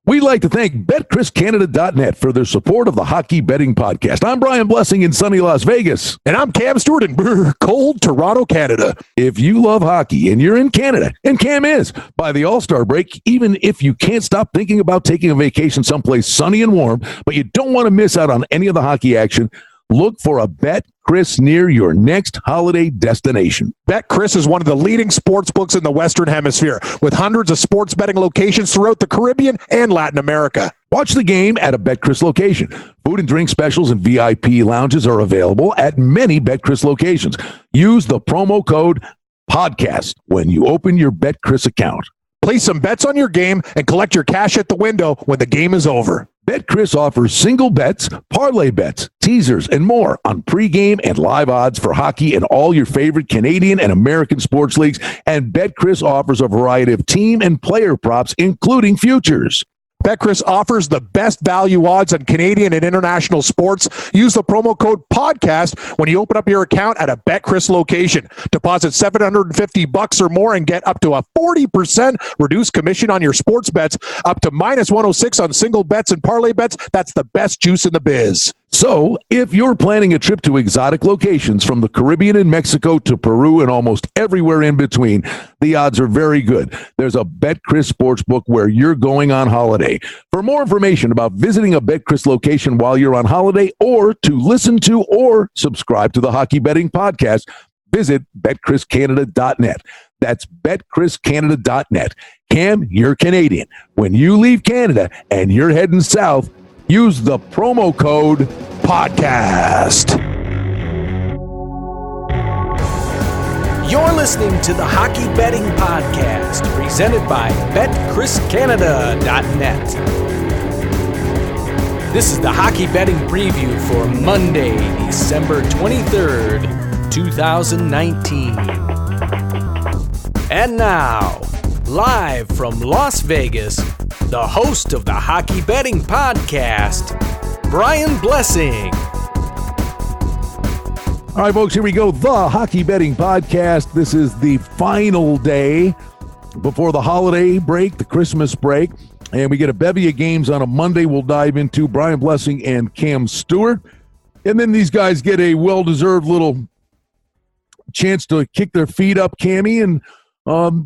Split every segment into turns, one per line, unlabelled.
We'd like to thank BetChrisCanada.net for their support of the Hockey Betting Podcast. I'm Brian Blessing in sunny Las Vegas.
And I'm Cam Stewart in cold Toronto, Canada.
If you love hockey and you're in Canada, and Cam is, by the All-Star break, even if you can't stop thinking about taking a vacation someplace sunny and warm, but you don't want to miss out on any of the hockey action, look for a BetChris near your next holiday destination.
BetChris is one of the leading sports books in the Western Hemisphere, with hundreds of sports betting locations throughout the Caribbean and Latin America.
Watch the game at a BetChris location. Food and drink specials and VIP lounges are available at many BetChris locations. Use the promo code PODCAST when you open your BetChris account.
Place some bets on your game and collect your cash at the window when the game is over.
BetChris offers single bets, parlay bets, teasers, and more on pregame and live odds for hockey and all your favorite Canadian and American sports leagues. And BetChris offers a variety of team and player props, including futures.
BetChris offers the best value odds on Canadian and international sports. Use the promo code PODCAST when you open up your account at a BetChris location. Deposit $750 or more and get up to a 40% reduced commission on your sports bets, up to minus 106 on single bets and parlay bets. That's the best juice in the biz.
So, if you're planning a trip to exotic locations from the Caribbean and Mexico to Peru and almost everywhere in between, the odds are very good. There's a BetChris Sportsbook where you're going on holiday. For more information about visiting a BetChris location while you're on holiday, or to listen to or subscribe to the Hockey Betting Podcast, visit BetChrisCanada.net. That's BetChrisCanada.net. Cam, you're Canadian. When you leave Canada and you're heading south, use the promo code PODCAST.
You're listening to the Hockey Betting Podcast, presented by BetChrisCanada.net. This is the Hockey Betting Preview for Monday, December 23rd, 2019. And now, live from Las Vegas, the host of the Hockey Betting Podcast, Brian Blessing.
All right, folks, here we go. The Hockey Betting Podcast. This is the final day before the holiday break, the Christmas break, and we get a bevy of games on a Monday we'll dive into. Brian Blessing and Cam Stewart. And then these guys get a well-deserved little chance to kick their feet up, Cammy, and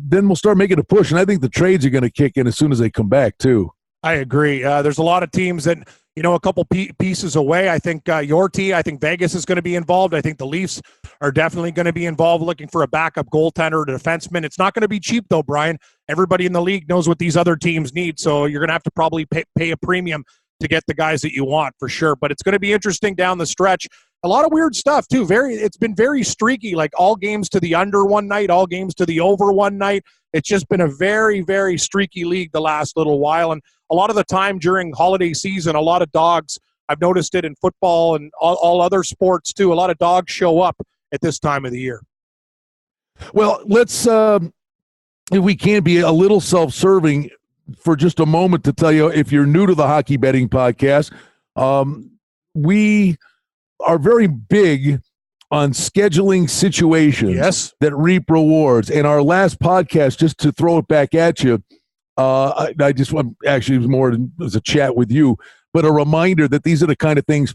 then we'll start making a push, and I think the trades are going to kick in as soon as they come back, too.
I agree. There's a lot of teams that, a couple pieces away. I think your team, I think Vegas is going to be involved. I think the Leafs are definitely going to be involved looking for a backup goaltender or defenseman. It's not going to be cheap, though, Brian. Everybody in the league knows what these other teams need, so you're going to have to probably pay a premium to get the guys that you want, for sure. But it's going to be interesting down the stretch. A lot of weird stuff, too. It's been very streaky, like all games to the under one night, all games to the over one night. It's just been a very, very streaky league the last little while. And a lot of the time during holiday season, a lot of dogs, I've noticed it in football and all other sports, too. A lot of dogs show up at this time of the year.
Well, let's, if we can be a little self-serving for just a moment to tell you, if you're new to the Hockey Betting Podcast, we are very big on scheduling situations that reap rewards. In our last podcast, just to throw it back at you, I just want, actually, it was more as a chat with you, but a reminder that these are the kind of things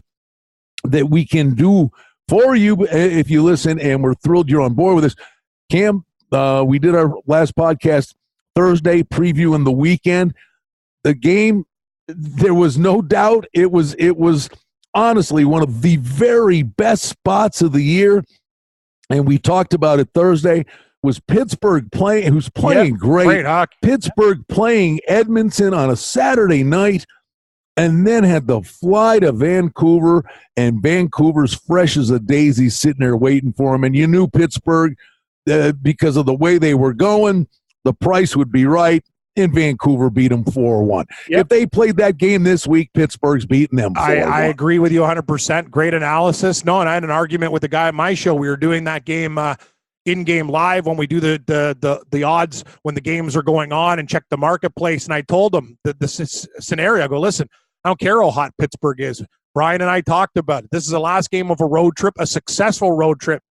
that we can do for you if you listen, and we're thrilled you're on board with us. Cam, we did our last podcast Thursday, previewing the weekend. The game, there was no doubt it was honestly one of the very best spots of the year, and we talked about it Thursday, was Pittsburgh playing, who's playing great
hockey.
Pittsburgh playing Edmonton on a Saturday night, and then had the fly to Vancouver, and Vancouver's fresh as a daisy sitting there waiting for him, and you knew Pittsburgh, because of the way they were going, the price would be right. And Vancouver beat them 4-1.
Yep.
If they played that game this week, Pittsburgh's beating them 4-1.
I agree with you 100%. Great analysis. No, and I had an argument with the guy at my show. We were doing that game in-game live when we do the odds when the games are going on and check the marketplace. And I told him the scenario. I go, listen, I don't care how hot Pittsburgh is. Brian and I talked about it. This is the last game of a road trip, a successful road trip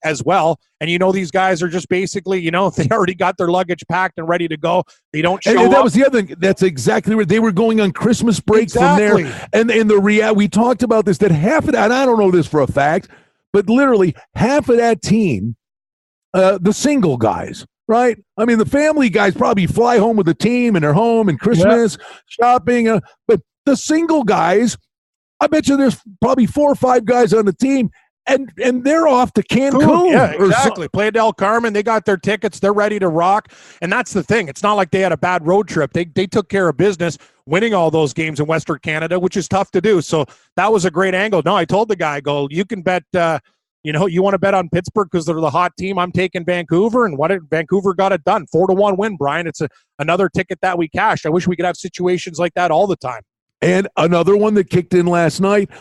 as well. And these guys are just basically, they already got their luggage packed and ready to go. They don't show
and that
up.
was the other thing. That's exactly right. They were going on Christmas break from there. And we talked about this, that half of that, and I don't know this for a fact, but literally half of that team, the single guys, right? I mean, the family guys probably fly home with the team and they're home and Christmas, shopping. But the single guys, I bet you there's probably 4 or 5 guys on the team, and they're off to Cancun.
Yeah, exactly. Playa del Carmen. They got their tickets. They're ready to rock. And that's the thing. It's not like they had a bad road trip. They took care of business, winning all those games in Western Canada, which is tough to do. So that was a great angle. No, I told the guy, you can bet, you want to bet on Pittsburgh because they're the hot team. I'm taking Vancouver. And Vancouver got it done. 4-1 win, Brian. It's another ticket that we cashed. I wish we could have situations like that all the time.
And another one that kicked in last night.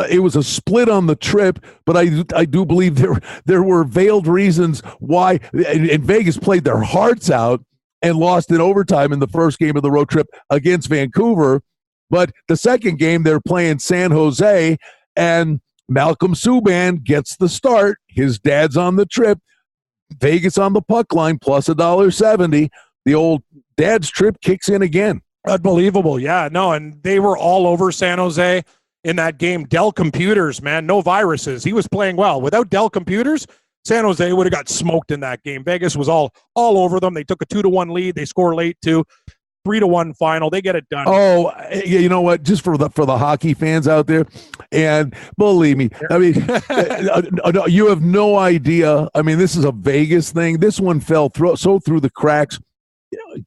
It was a split on the trip, but I do believe there were veiled reasons why. And Vegas played their hearts out and lost in overtime in the first game of the road trip against Vancouver. But the second game, they're playing San Jose, and Malcolm Subban gets the start. His dad's on the trip. Vegas on the puck line, plus $1.70. The old dad's trip kicks in again.
Unbelievable. Yeah, no, and they were all over San Jose in that game. Dell Computers, man, no viruses. He was playing well. Without Dell Computers, San Jose would have got smoked in that game. Vegas was all over them. They took a 2-1 lead. They score late too. 3-1 final. They get it done.
Oh, you know what? Just for the hockey fans out there, and believe me, I mean, you have no idea. I mean, this is a Vegas thing. This one fell through the cracks.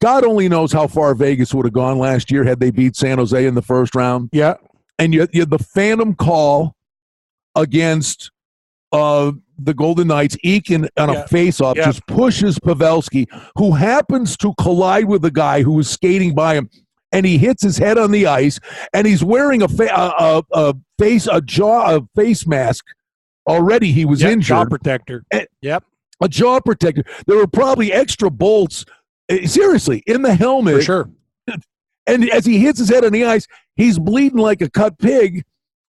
God only knows how far Vegas would have gone last year had they beat San Jose in the first round.
Yeah.
And you had the phantom call against the Golden Knights. Eakin on a face-off just pushes Pavelski, who happens to collide with the guy who was skating by him, and he hits his head on the ice, and he's wearing a face mask. Already he was injured.
Jaw protector.
A jaw protector. There were probably extra bolts, seriously, in the helmet.
For sure.
And as he hits his head on the ice, he's bleeding like a cut pig,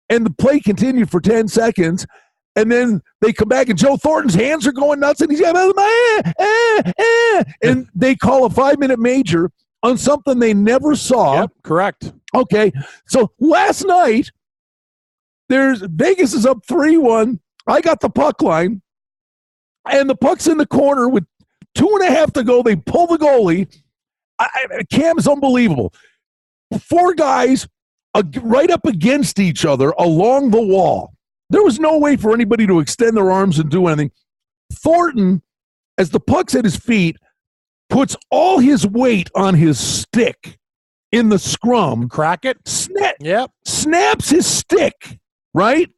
and the play continued for 10 seconds, and then they come back, and Joe Thornton's hands are going nuts, and he's got and they call a 5-minute major on something they never saw.
Yep, correct.
Okay, so last night, Vegas is up 3-1. I got the puck line, and the puck's in the corner with 2.5 to go. They pull the goalie. Cam is unbelievable. 4 guys right up against each other along the wall. There was no way for anybody to extend their arms and do anything. Thornton, as the puck's at his feet, puts all his weight on his stick in the scrum.
Crack it?
Snaps his stick, right?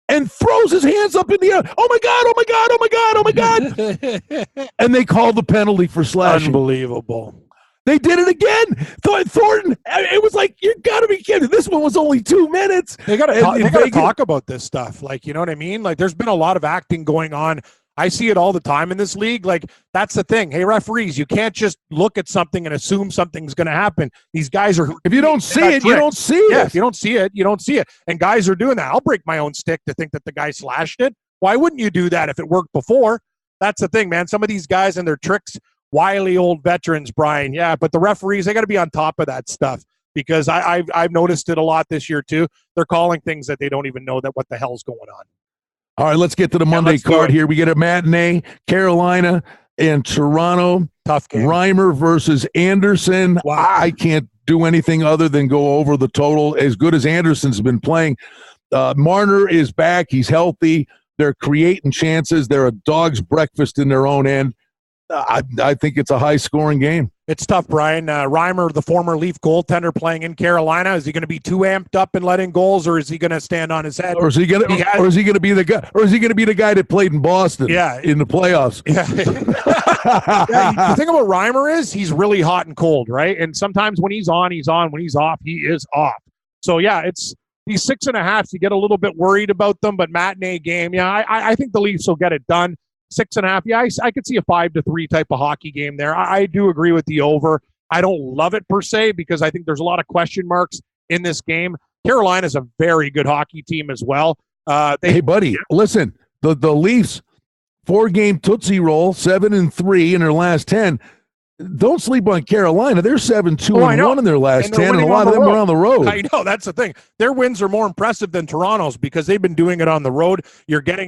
And throws his hands up in the air. Oh, my God, oh, my God, oh, my God, oh, my God. And they called the penalty for slashing.
Unbelievable.
They did it again. Thornton, it was like, you got to be kidding. This one was only 2 minutes.
They got to talk about this stuff. Like, you know what I mean? Like, there's been a lot of acting going on. I see it all the time in this league. Like, that's the thing. Hey, referees, you can't just look at something and assume something's going to happen. These guys are...
If you don't see it, you don't see it.
Yeah, if you don't see it, you don't see it. And guys are doing that. I'll break my own stick to think that the guy slashed it. Why wouldn't you do that if it worked before? That's the thing, man. Some of these guys and their tricks... Wily old veterans, Brian. Yeah, but the referees, they got to be on top of that stuff because I've noticed it a lot this year too. They're calling things that they don't even know that what the hell's going on.
All right, let's get to the Monday card here. We get a matinee, Carolina and Toronto.
Tough game.
Reimer versus Anderson.
Wow.
I can't do anything other than go over the total. As good as Anderson's been playing, Marner is back. He's healthy. They're creating chances. They're a dog's breakfast in their own end. I think it's a high-scoring game.
It's tough, Brian. Reimer, the former Leaf goaltender playing in Carolina, is he going to be too amped up and letting goals, or is he going to stand on his head?
Or is he going to be the guy? Or is he going to be the guy that played in Boston?
Yeah.
In the playoffs.
Yeah. The thing about Reimer is he's really hot and cold, right? And sometimes when he's on, he's on. When he's off, he is off. So yeah, it's these 6.5. You get a little bit worried about them, but matinee game, yeah, I think the Leafs will get it done. 6.5. Yeah, I could see a 5-3 type of hockey game there. I do agree with the over. I don't love it per se because I think there's a lot of question marks in this game. Carolina's a very good hockey team as well.
Hey, buddy, listen, the Leafs, 4-game Tootsie Roll, 7-3 in their last 10. Don't sleep on Carolina. They're 7-2-1 in their last 10, and a lot of them are on the road.
I know, that's the thing. Their wins are more impressive than Toronto's because they've been doing it on the road. You're getting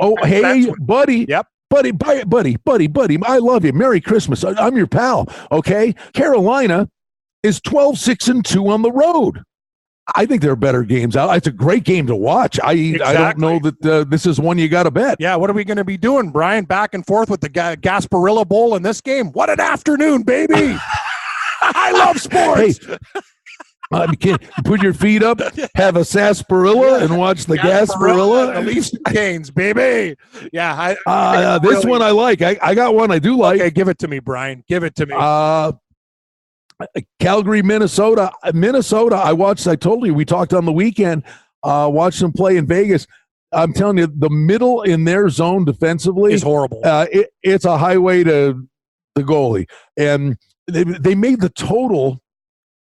buddy.
Yep.
Buddy, I love you. Merry Christmas. I'm your pal, okay? Carolina is 12-6-2 on the road. I think there are better games out. It's a great game to watch. I don't know that this is one you got to bet.
Yeah, what are we going to be doing, Brian? Back and forth with the Gasparilla Bowl in this game? What an afternoon, baby. I love sports.
Hey, put your feet up, have a sarsaparilla, and watch the Gasparilla.
The Leafs Canes, baby. Yeah.
This one I like. I got one I do like.
Okay, give it to me, Brian. Give it to me.
Calgary, Minnesota. I told you, we talked on the weekend, watched them play in Vegas. I'm telling you, the middle in their zone defensively
is horrible.
It's a highway to the goalie. And they made the total,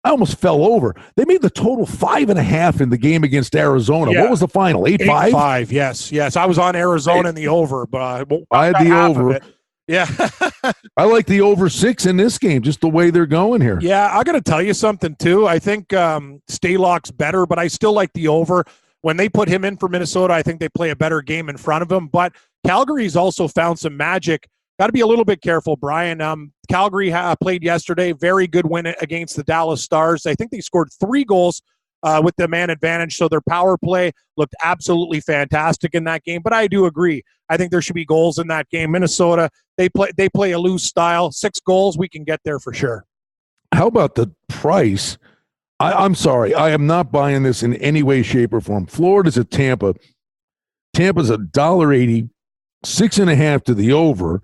I almost fell over. They made the total 5.5 in the game against Arizona. Yeah. What was the final? 8-5?
8-5, yes. I was on Arizona in the over, but
I had the over.
Yeah.
I like the over 6 in this game, just the way they're going here.
Yeah, I got to tell you something, too. I think Stalock's better, but I still like the over. When they put him in for Minnesota, I think they play a better game in front of him. But Calgary's also found some magic. Got to be a little bit careful, Brian. Calgary played yesterday. Very good win against the Dallas Stars. I think they scored 3 goals with the man advantage, so their power play looked absolutely fantastic in that game. But I do agree. I think there should be goals in that game. Minnesota, they play a loose style. 6 goals, we can get there for sure.
How about the price? I'm sorry. I am not buying this in any way, shape, or form. Florida's at Tampa. Tampa's $1.80, 6.5 to the over.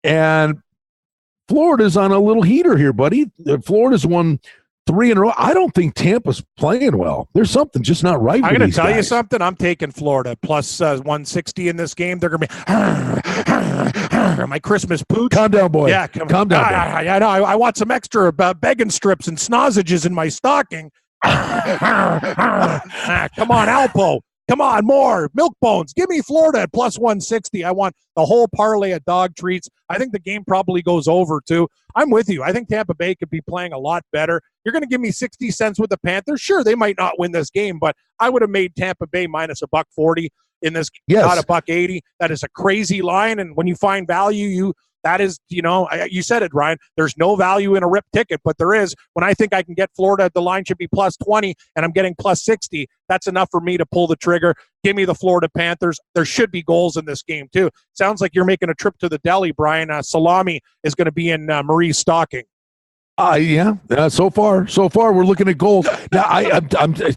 And Florida's on a little heater here, buddy. Florida's won 3 in a row. I don't think Tampa's playing well. There's something just not right.
I'm going to tell you something. I'm taking Florida plus 160 in this game. They're going to be my Christmas pooch.
Calm down, boy.
Yeah, calm down. I know. I want some extra begging strips and snozzages in my stocking. Come on, Alpo. Come on, more. Milk Bones. Give me Florida at plus 160. I want the whole parlay of dog treats. I think the game probably goes over, too. I'm with you. I think Tampa Bay could be playing a lot better. You're going to give me 60 cents with the Panthers? Sure, they might not win this game, but I would have made Tampa Bay minus $1.40 in this game, not $1.80. That is a crazy line, and when you find value, that is, you said it, Ryan. There's no value in a rip ticket, but there is. When I think I can get Florida, the line should be plus 20, and I'm getting plus 60. That's enough for me to pull the trigger. Give me the Florida Panthers. There should be goals in this game, too. Sounds like you're making a trip to the deli, Brian. Salami is going to be in Marie's stocking.
Yeah. So far, we're looking at goals. Now,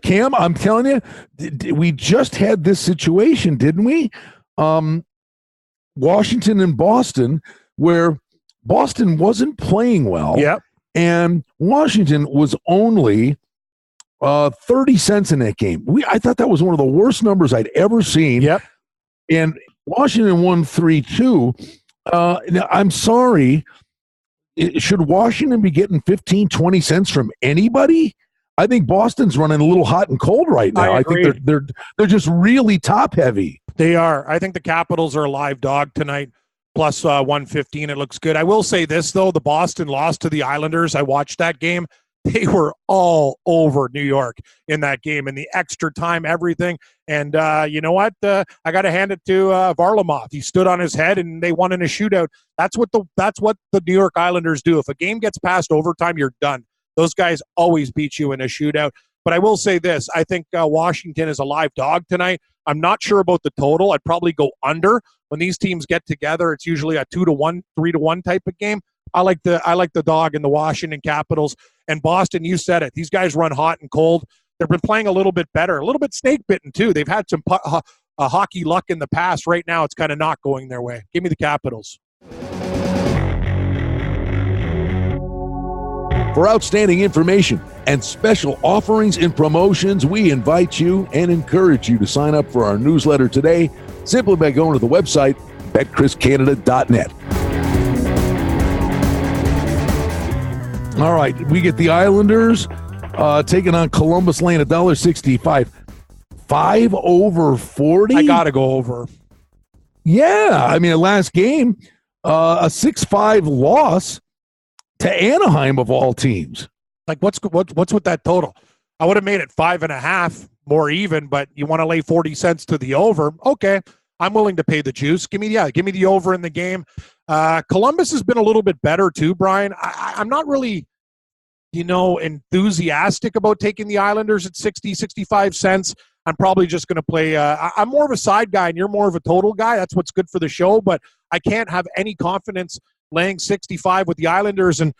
Cam, I'm telling you, we just had this situation, didn't we? Washington and Boston, where Boston wasn't playing well.
Yep.
And Washington was only 30 cents in that game. I thought that was one of the worst numbers I'd ever seen.
Yep.
And Washington won 3-2. Now, I'm sorry. Should Washington be getting 15, 20 cents from anybody? I think Boston's running a little hot and cold right now. I think they're just really top heavy.
They are. I think the Capitals are a live dog tonight. Plus 115. It looks good. I will say this, though. The Boston lost to the Islanders. I watched that game. They were all over New York in that game, and the extra time, everything. And you know what? I got to hand it to Varlamov. He stood on his head, and they won in a shootout. That's what the New York Islanders do. If a game gets past overtime, you're done. Those guys always beat you in a shootout. But I will say this. I think Washington is a live dog tonight. I'm not sure about the total. I'd probably go under. When these teams get together, it's usually a 2-1, 3-1 type of game. I like the dog in the Washington Capitals. And Boston, you said it. These guys run hot and cold. They've been playing a little bit better, a little bit snake-bitten too. They've had some hockey luck in the past. Right now, it's kind of not going their way. Give me the Capitals.
For outstanding information and special offerings and promotions, we invite you and encourage you to sign up for our newsletter today simply by going to the website, betchriscanada.net. All right, we get the Islanders taking on Columbus laying $1.65. 5 over 40?
I got to go over.
Yeah. I mean, last game, a 6-5 loss to Anaheim of all teams.
Like, what's with that total? I would have made it 5.5 more even, but you want to lay 40 cents to the over. Okay. I'm willing to pay the juice. Give me the over in the game. Columbus has been a little bit better too, Brian. I'm not really, enthusiastic about taking the Islanders at 60, 65 cents. I'm probably just going to play. I'm more of a side guy, and you're more of a total guy. That's what's good for the show. But I can't have any confidence laying 65 with the Islanders, and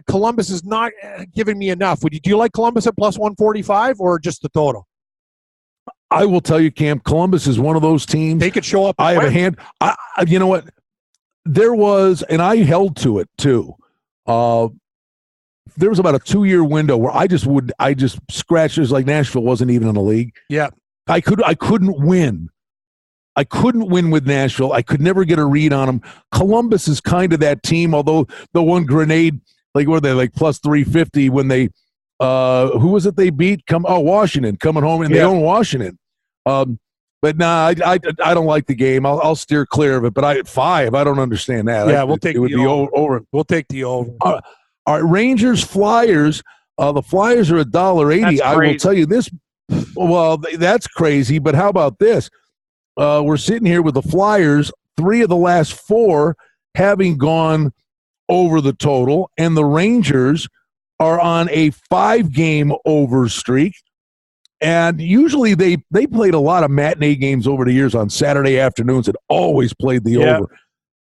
Columbus is not giving me enough. Do you like Columbus at plus 145 or just the total?
I will tell you, Cam, Columbus is one of those teams.
They could show up.
I have a hand. You know what? There was, and I held to it too. There was about a 2-year window where I just scratched. It was like Nashville wasn't even in the league.
Yeah.
I couldn't win. I couldn't win with Nashville. I could never get a read on them. Columbus is kind of that team, although the one grenade, like, what are they, like plus 350 when they, who was it they beat? Washington, coming home, and they own Washington. But nah, I don't like the game. I'll steer clear of it. But at 5, I don't understand that.
Yeah, we'll take the
over.
We'll take the over.
All right, Rangers, Flyers. The Flyers are $1.80. I will tell you this. Well, that's crazy. But how about this? We're sitting here with the Flyers, 3 of the last 4 having gone over the total, and the Rangers are on a 5-game over streak. And usually they played a lot of matinee games over the years on Saturday afternoons and always played the over.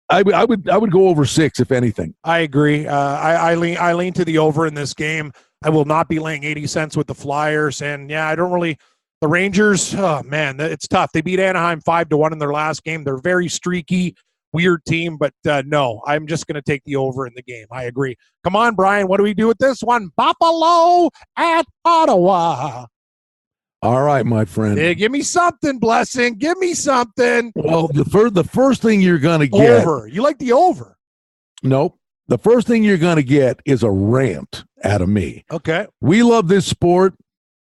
I would go over 6 if anything.
I agree. I lean to the over in this game. I will not be laying 80 cents with the Flyers, and I don't really. The Rangers, oh man, it's tough. They beat Anaheim 5-1 in their last game. They're a very streaky, weird team, but no, I'm just going to take the over in the game. I agree. Come on, Brian. What do we do with this one? Buffalo at Ottawa.
All right, my friend.
Hey, give me something, Blessing. Give me something.
Well, the first thing you're going to get.
Over. You like the over?
Nope. The first thing you're going to get is a rant out of me.
Okay.
We love this sport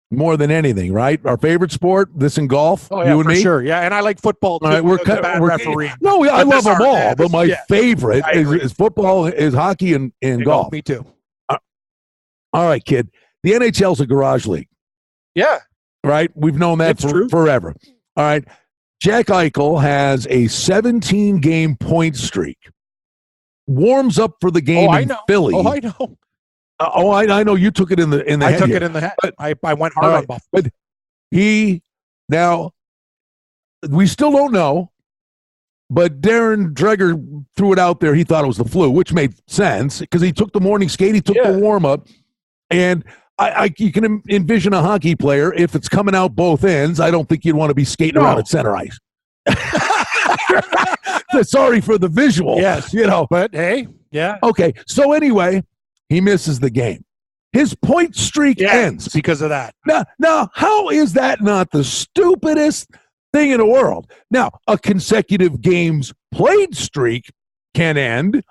more than anything, right? Our favorite sport, this and golf.
Oh, yeah,
you and
for
me?
Sure. Yeah, and I like football, too.
All right, we're
referee.
No, I love them all, but my favorite is football, is hockey, and golf.
Me too.
All right, kid. The NHL's a garage league.
Yeah.
Right? We've known that forever. All right. Jack Eichel has a 17-game point streak. Warms up for the game in Philly.
Oh, I know.
I know you took it in the head.
I took it in the head. But, I went hard on Buffalo.
But now, we still don't know, but Darren Dreger threw it out there. He thought it was the flu, which made sense because he took the morning skate, he took the warm-up, and you can envision a hockey player, if it's coming out both ends, I don't think you'd want to be skating around at center ice. Sorry for the visual.
Yes. But hey, yeah.
Okay, so anyway, he misses the game. His point streak ends.
Because of that.
Now, how is that not the stupidest thing in the world? Now, a consecutive games played streak can end,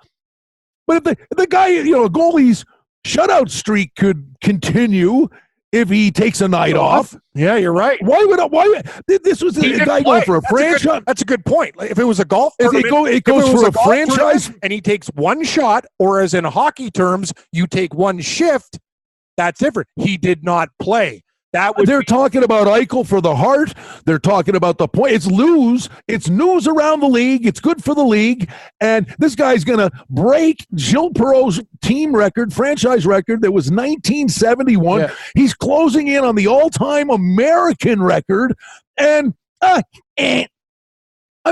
but if the guy, a goalie's shutout streak could continue if he takes a night off.
Yeah, you're right.
Why this was a guy going for a franchise?
That's a good point. If it was a golf
tournament, it goes for a franchise,
and he takes one shot, or as in hockey terms, you take one shift. That's different. He did not play. They're talking about Eichel for the Hart. They're talking about the point. It's news around the league. It's good for the league. And this guy's going to break Gilles Perreault's team record, franchise record that was 1971. Yeah. He's closing in on the all-time American record. And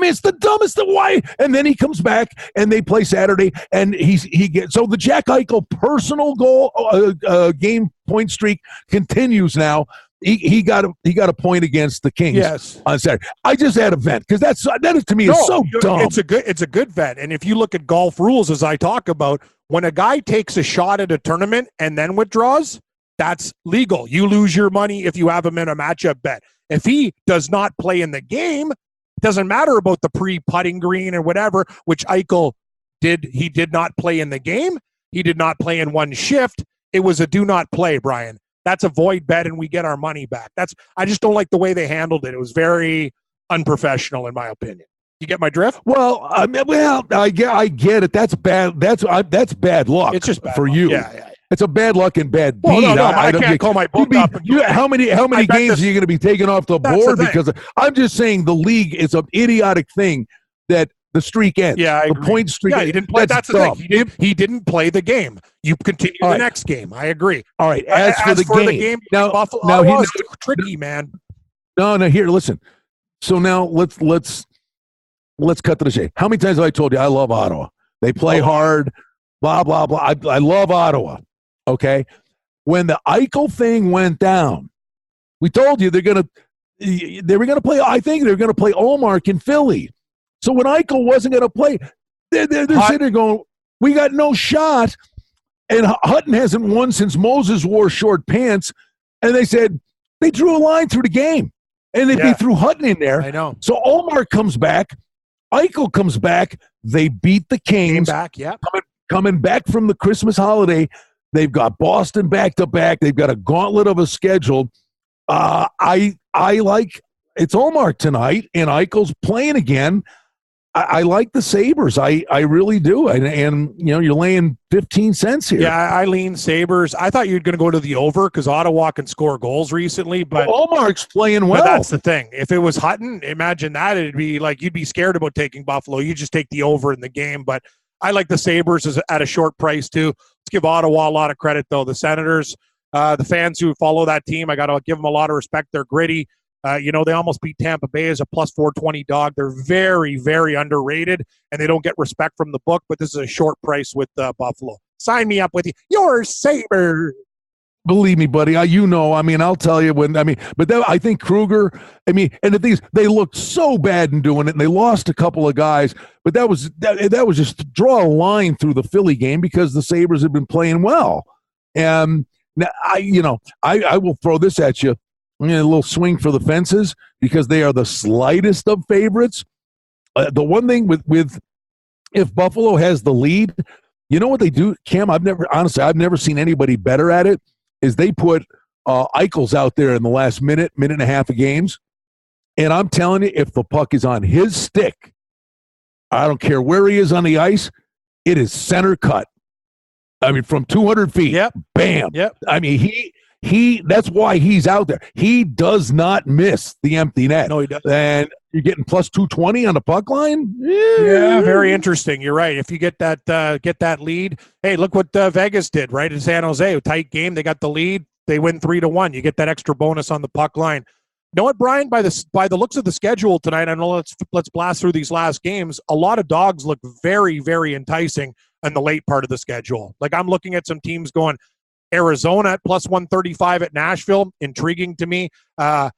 it's the dumbest of why. And then he comes back and they play Saturday, and he gets so the Jack Eichel personal goal game point streak continues now. He got a point against the Kings on Saturday. I just had a vent because that is to me is so dumb. It's a good vent. And if you look at golf rules, as I talk about, when a guy takes a shot at a tournament and then withdraws, that's legal. You lose your money if you have him in a matchup bet. If he does not play in the game, it doesn't matter about the pre-putting green or whatever, which Eichel did. He did not play in the game. He did not play in one shift. It was a do not play, Brian. that's a void bet and we get our money back. I just don't like the way they handled it. It was very unprofessional, in my opinion. You get my drift?
Well, I get it. That's bad. That's bad luck.
It's just bad
for
luck.
you.
Yeah.
It's a bad luck and bad beat.
Well, no, I can't call my book up.
How many games are you going to be taking off the board? Because I'm just saying the league is an idiotic thing that the streak ends.
Yeah,
the point streak.
Yeah, he didn't play. That's the thing. He didn't play the game. You continue the next game. I agree.
All right. As for the game
now, Buffalo was tricky, man.
No. Here, listen. So now let's cut to the chase. How many times have I told you I love Ottawa? They play hard. Blah blah blah. I love Ottawa. Okay. When the Eichel thing went down, we told you they were gonna play. I think they're gonna play Ullmark in Philly. So when Eichel wasn't gonna play, they're sitting there going, "We got no shot." And Hutton hasn't won since Moses wore short pants. And they said they drew a line through the game, and they threw Hutton in there.
I know.
So Ullmark comes back, Eichel comes back. They beat the Kings.
Came back, yeah.
Coming back from the Christmas holiday. They've got Boston back-to-back. They've got a gauntlet of a schedule. I like it's Ullmark tonight, and Eichel's playing again. I like the Sabres. I really do. And you're laying 15 cents here.
Yeah, I lean Sabres. I thought you were going to go to the over because Ottawa can score goals recently. But
Ullmark's playing well.
But that's the thing. If it was Hutton, imagine that. It'd be like you'd be scared about taking Buffalo. You just take the over in the game. But I like the Sabres at a short price, too. Let's give Ottawa a lot of credit, though. The Senators, the fans who follow that team, I got to give them a lot of respect. They're gritty. They almost beat Tampa Bay as a plus 420 dog. They're very, very underrated, and they don't get respect from the book, but this is a short price with Buffalo. Sign me up with you. Your Sabres.
Believe me, buddy. I'll tell you I think Kruger, and the things, they looked so bad in doing it, and they lost a couple of guys, but that was just to draw a line through the Philly game because the Sabres have been playing well. And now I will throw this at you. A little swing for the fences because they are the slightest of favorites. The one thing with if Buffalo has the lead, you know what they do, Cam? I've never seen anybody better at it. Is they put Eichels out there in the last minute and a half of games, and I'm telling you, if the puck is on his stick, I don't care where he is on the ice, it is center cut. From 200 feet.
Yep.
Bam.
Yep.
He that's why he's out there. He does not miss the empty net.
No, he doesn't.
And you're getting plus 220 on the puck line?
Yeah, very interesting. You're right. If you get that lead, hey, look what Vegas did, right? In San Jose, a tight game. They got the lead. They win 3-1. You get that extra bonus on the puck line. You know what, Brian? By the looks of the schedule tonight, I know let's blast through these last games. A lot of dogs look very, very enticing in the late part of the schedule. Like I'm looking at some teams going, Arizona at plus 135 at Nashville, intriguing to me. I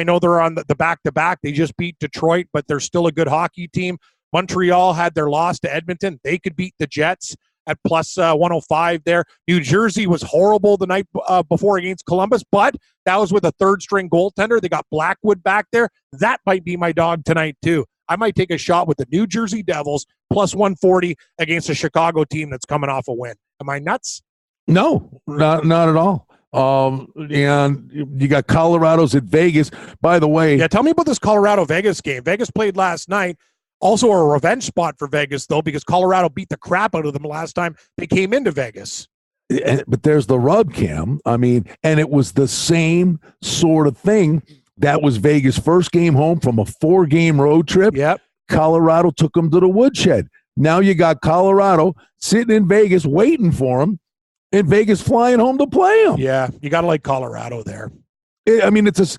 know they're on the back-to-back. They just beat Detroit, but they're still a good hockey team. Montreal had their loss to Edmonton. They could beat the Jets at plus 105 there. New Jersey was horrible the night before against Columbus, but that was with a third-string goaltender. They got Blackwood back there. That might be my dog tonight, too. I might take a shot with the New Jersey Devils plus 140 against a Chicago team that's coming off a win. Am I nuts?
No, not at all. And you got Colorado's at Vegas. By the way,
yeah. Tell me about this Colorado-Vegas game. Vegas played last night. Also a revenge spot for Vegas, though, because Colorado beat the crap out of them last time they came into Vegas.
But there's the rub, Cam. And it was the same sort of thing. That was Vegas' first game home from a 4-game road trip.
Yep.
Colorado took them to the woodshed. Now you got Colorado sitting in Vegas waiting for them. And Vegas flying home to play them.
Yeah, you got to like Colorado there.
It's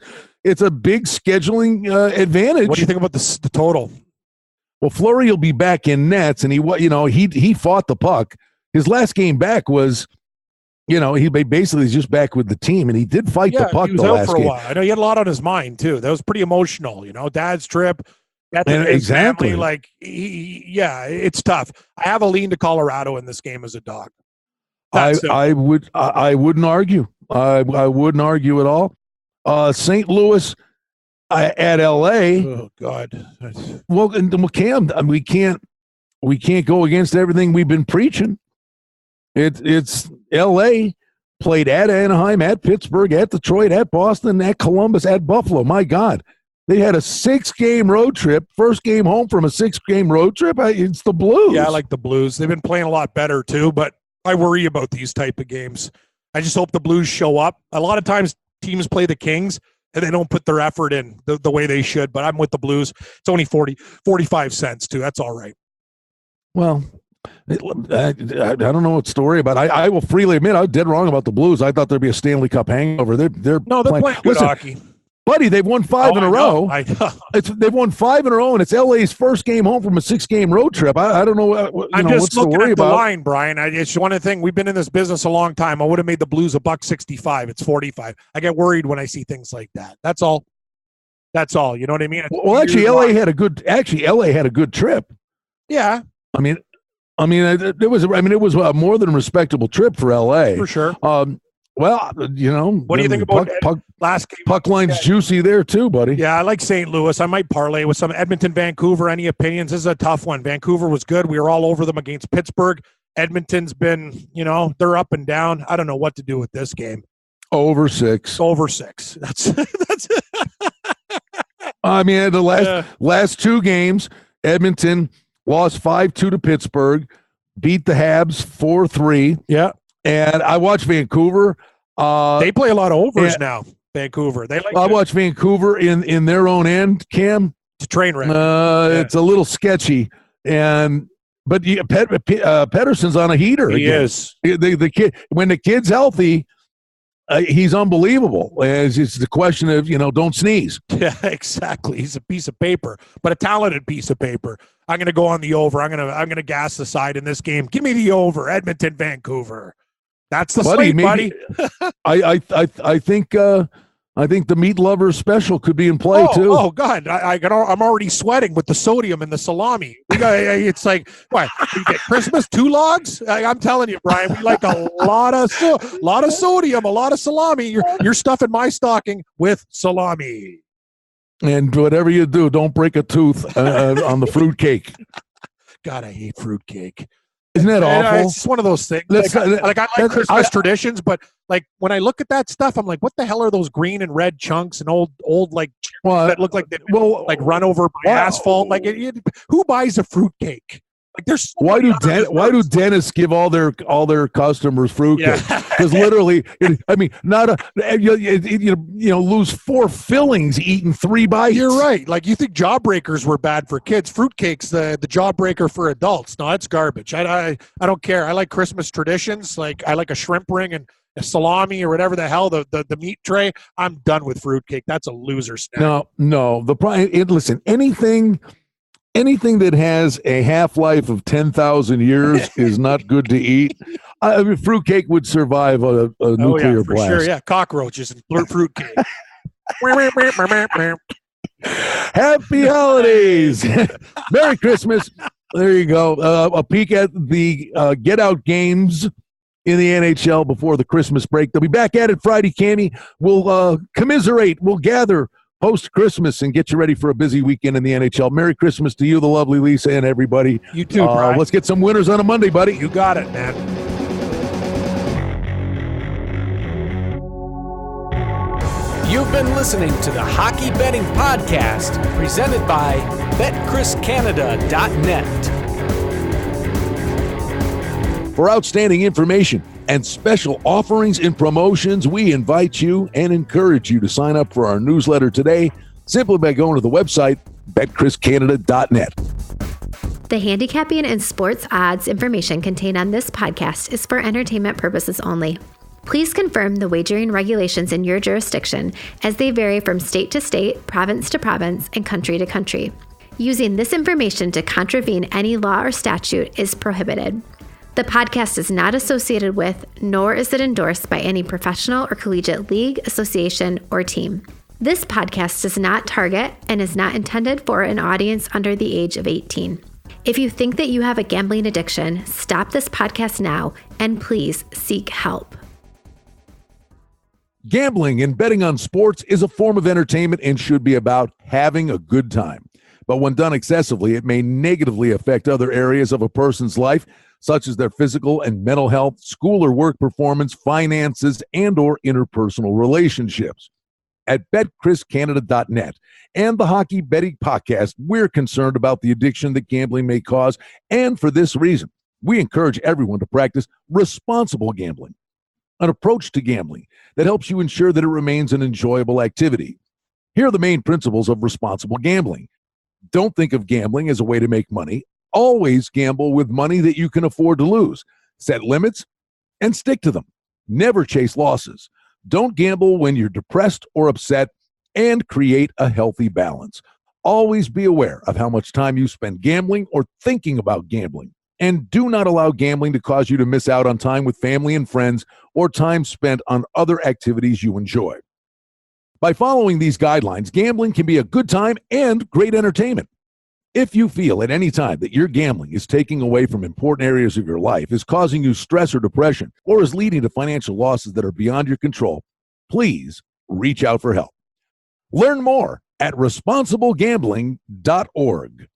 a big scheduling advantage.
What do you think about the total?
Well, Fleury will be back in nets, and he fought the puck. His last game back was, he basically is just back with the team, and he did fight the puck.
He was out for a while. I know he had a lot on his mind too. That was pretty emotional. Dad's trip.
Exactly.
Family, it's tough. I have a lean to Colorado in this game as a dog.
I wouldn't argue. I wouldn't argue at all. St. Louis at L.A.
Oh God.
Well, Cam, we can't go against everything we've been preaching. It's L.A. played at Anaheim, at Pittsburgh, at Detroit, at Boston, at Columbus, at Buffalo. My God. They had a 6-game road trip. First game home from a 6-game road trip. It's the Blues.
Yeah, I like the Blues. They've been playing a lot better too, but I worry about these type of games. I just hope the Blues show up. A lot of times teams play the Kings and they don't put their effort in the way they should, but I'm with the Blues. It's only 45 cents too. That's all right.
Well, I don't know what story about. I will freely admit I was dead wrong about the Blues. I thought there'd be a Stanley Cup hangover. They're
playing good hockey.
Buddy, they've won 5 in a row.
I know.
They've won 5 in a row, and it's LA's first game home from a 6-game road trip. I don't know.
I'm just
what's
looking
to worry
at the
about.
line, Brian. It's one of the things. We've been in this business a long time. I would have made the Blues $1.65. It's 45. I get worried when I see things like that. That's all. You know what I mean?
Well, actually, LA had a good trip.
Yeah.
I mean, it was a more than respectable trip for LA
For sure.
Well,
what do you think about last game?
Puck line's juicy there too, buddy.
Yeah, I like St. Louis. I might parlay with some Edmonton, Vancouver. Any opinions? This is a tough one. Vancouver was good. We were all over them against Pittsburgh. Edmonton's been, they're up and down. I don't know what to do with this game.
Over 6.
That's.
I mean, the last 2 games, Edmonton lost 5-2 to Pittsburgh, beat the Habs 4-3.
Yeah.
And I watched Vancouver.
They play a lot of overs now, Vancouver.
I watched Vancouver in their own end, Cam.
It's a train wreck.
It's a little sketchy. But Pettersson's on a heater.
He is.
The kid, when the kid's healthy, he's unbelievable. It's the question of, don't sneeze.
Yeah, exactly. He's a piece of paper, but a talented piece of paper. I'm going to go on the over. I'm going to gas the side in this game. Give me the over, Edmonton, Vancouver. That's the slate, buddy.
I think the meat lover special could be in play too.
Oh God, I'm already sweating with the sodium in the salami. It's like, what? You get Christmas 2 logs? I'm telling you, Brian, we like a lot of sodium, a lot of salami. You're stuffing my stocking with salami.
And whatever you do, don't break a tooth on the fruitcake.
God, I hate fruitcake.
Isn't that awful?
It's just one of those things. I like Christmas traditions, but like when I look at that stuff, I'm like, what the hell are those green and red chunks and old that look like run over by asphalt? Like, who buys a fruitcake? Like, there's
why do dentists give all their customers fruitcake? Because literally, lose 4 fillings eating 3 bites.
You're right. Like, you think jawbreakers were bad for kids? Fruitcake's the jawbreaker for adults. No, it's garbage. I don't care. I like Christmas traditions. Like, I like a shrimp ring and a salami or whatever the hell the meat tray. I'm done with fruitcake. That's a loser snack.
No. Listen, anything that has a half-life of 10,000 years is not good to eat. Fruitcake would survive a nuclear blast.
Sure, yeah. Cockroaches and fruitcake.
Happy holidays. Merry Christmas. There you go. A peek at the get-out games in the NHL before the Christmas break. They'll be back at it Friday, Cammy. We'll commiserate. We'll gather post-Christmas and get you ready for a busy weekend in the NHL. Merry Christmas to you, the lovely Lisa, and everybody.
You too, Brian.
Let's get some winners on a Monday, buddy.
You got it, man.
You've been listening to the Hockey Betting Podcast, presented by BetChrisCanada.net.
For outstanding information and special offerings and promotions, we invite you and encourage you to sign up for our newsletter today simply by going to the website, BetChrisCanada.net.
The handicapping and sports odds information contained on this podcast is for entertainment purposes only. Please confirm the wagering regulations in your jurisdiction as they vary from state to state, province to province, and country to country. Using this information to contravene any law or statute is prohibited. The podcast is not associated with, nor is it endorsed by any professional or collegiate league, association, or team. This podcast does not target and is not intended for an audience under the age of 18. If you think that you have a gambling addiction, stop this podcast now and please seek help.
Gambling and betting on sports is a form of entertainment and should be about having a good time. But when done excessively, it may negatively affect other areas of a person's life, such as their physical and mental health, school or work performance, finances, and or interpersonal relationships. At BetChrisCanada.net and the Hockey Betting Podcast, we're concerned about the addiction that gambling may cause, and for this reason, we encourage everyone to practice responsible gambling, an approach to gambling that helps you ensure that it remains an enjoyable activity. Here are the main principles of responsible gambling. Don't think of gambling as a way to make money. Always gamble with money that you can afford to lose. Set limits and stick to them. Never chase losses. Don't gamble when you're depressed or upset, and create a healthy balance. Always be aware of how much time you spend gambling or thinking about gambling, and do not allow gambling to cause you to miss out on time with family and friends or time spent on other activities you enjoy. By following these guidelines, gambling can be a good time and great entertainment. If you feel at any time that your gambling is taking away from important areas of your life, is causing you stress or depression, or is leading to financial losses that are beyond your control, please reach out for help. Learn more at responsiblegambling.org.